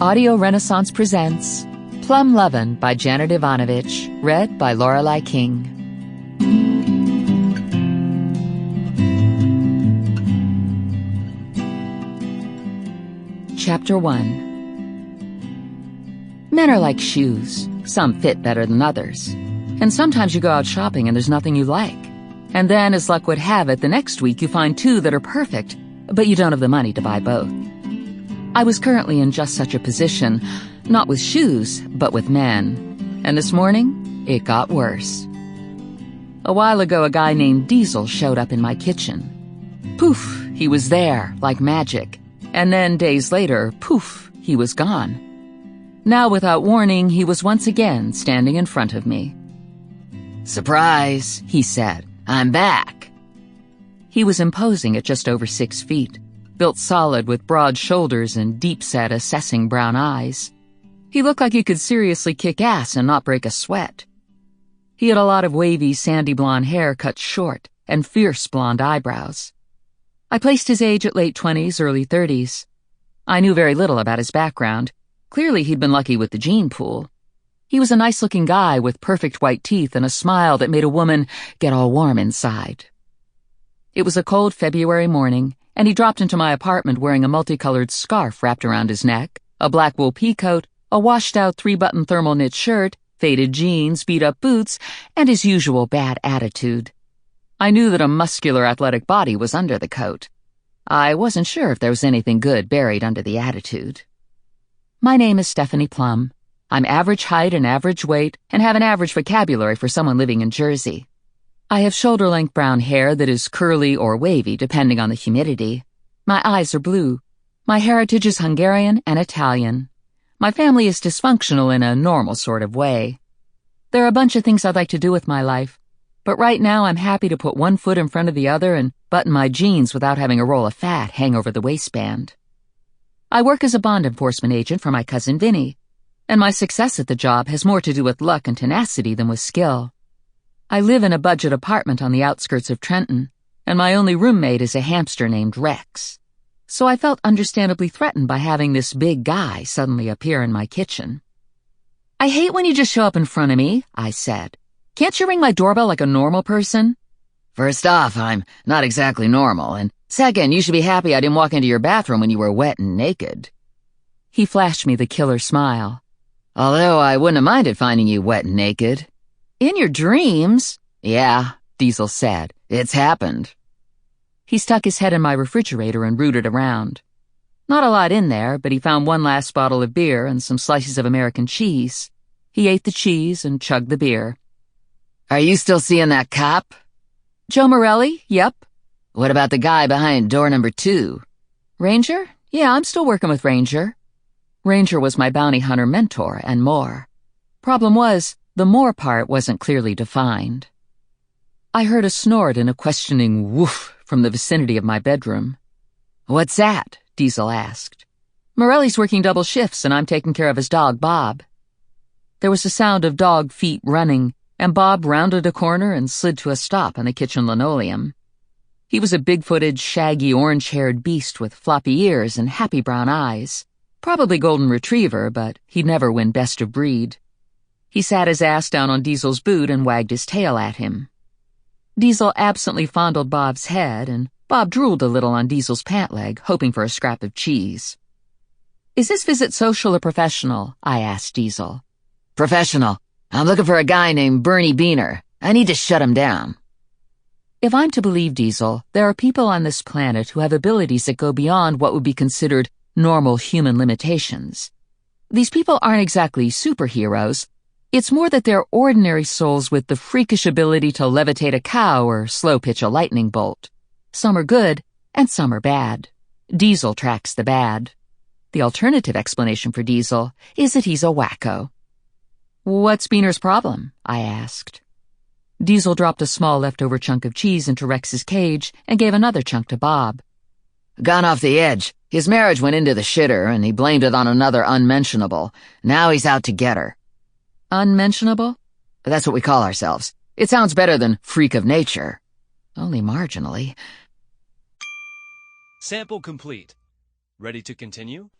Audio Renaissance presents Plum Lovin by Janet Evanovich, read by Lorelei King. Chapter 1. Men are like shoes. Some fit better than others. And sometimes you go out shopping and there's nothing you like. And then, as luck would have it, the next week you find two that are perfect, but you don't have the money to buy both. I was currently in just such a position, not with shoes, but with men. And this morning, it got worse. A while ago, a guy named Diesel showed up in my kitchen. Poof, he was there, like magic. And then, days later, poof, he was gone. Now, without warning, he was once again standing in front of me. "Surprise," he said. "I'm back." He was imposing at just over 6 feet. Built solid with broad shoulders and deep-set, assessing brown eyes. He looked like he could seriously kick ass and not break a sweat. He had a lot of wavy, sandy blonde hair cut short and fierce blonde eyebrows. I placed his age at late 20s, early 30s. I knew very little about his background. Clearly he'd been lucky with the gene pool. He was a nice-looking guy with perfect white teeth and a smile that made a woman get all warm inside. It was a cold February morning, and he dropped into my apartment wearing a multicolored scarf wrapped around his neck, a black wool peacoat, a washed-out 3-button thermal knit shirt, faded jeans, beat-up boots, and his usual bad attitude. I knew that a muscular, athletic body was under the coat. I wasn't sure if there was anything good buried under the attitude. My name is Stephanie Plum. I'm average height and average weight, and have an average vocabulary for someone living in Jersey. I have shoulder-length brown hair that is curly or wavy, depending on the humidity. My eyes are blue. My heritage is Hungarian and Italian. My family is dysfunctional in a normal sort of way. There are a bunch of things I'd like to do with my life, but right now I'm happy to put one foot in front of the other and button my jeans without having a roll of fat hang over the waistband. I work as a bond enforcement agent for my cousin Vinny, and my success at the job has more to do with luck and tenacity than with skill. I live in a budget apartment on the outskirts of Trenton, and my only roommate is a hamster named Rex. So I felt understandably threatened by having this big guy suddenly appear in my kitchen. "I hate when you just show up in front of me," I said. "Can't you ring my doorbell like a normal person?" "First off, I'm not exactly normal, and second, you should be happy I didn't walk into your bathroom when you were wet and naked." He flashed me the killer smile. "Although I wouldn't have minded finding you wet and naked." "In your dreams?" "Yeah," Diesel said. "It's happened." He stuck his head in my refrigerator and rooted around. Not a lot in there, but he found one last bottle of beer and some slices of American cheese. He ate the cheese and chugged the beer. "Are you still seeing that cop?" "Joe Morelli? Yep." "What about the guy behind door number 2? "Ranger? Yeah, I'm still working with Ranger." Ranger was my bounty hunter mentor and more. Problem was, the more part wasn't clearly defined. I heard a snort and a questioning woof from the vicinity of my bedroom. "What's that?" Diesel asked. "Morelli's working double shifts and I'm taking care of his dog, Bob." There was a sound of dog feet running, and Bob rounded a corner and slid to a stop on the kitchen linoleum. He was a big-footed, shaggy, orange-haired beast with floppy ears and happy brown eyes. Probably golden retriever, but he'd never win best of breed. He sat his ass down on Diesel's boot and wagged his tail at him. Diesel absently fondled Bob's head, and Bob drooled a little on Diesel's pant leg, hoping for a scrap of cheese. "Is this visit social or professional?" I asked Diesel. "Professional. I'm looking for a guy named Bernie Beaner. I need to shut him down." If I'm to believe Diesel, there are people on this planet who have abilities that go beyond what would be considered normal human limitations. These people aren't exactly superheroes. It's more that they're ordinary souls with the freakish ability to levitate a cow or slow-pitch a lightning bolt. Some are good, and some are bad. Diesel tracks the bad. The alternative explanation for Diesel is that he's a wacko. "What's Beaner's problem?" I asked. Diesel dropped a small leftover chunk of cheese into Rex's cage and gave another chunk to Bob. "Gone off the edge. His marriage went into the shitter, and he blamed it on another unmentionable. Now he's out to get her." "Unmentionable?" "That's what we call ourselves. It sounds better than freak of nature." "Only marginally." Sample complete. Ready to continue?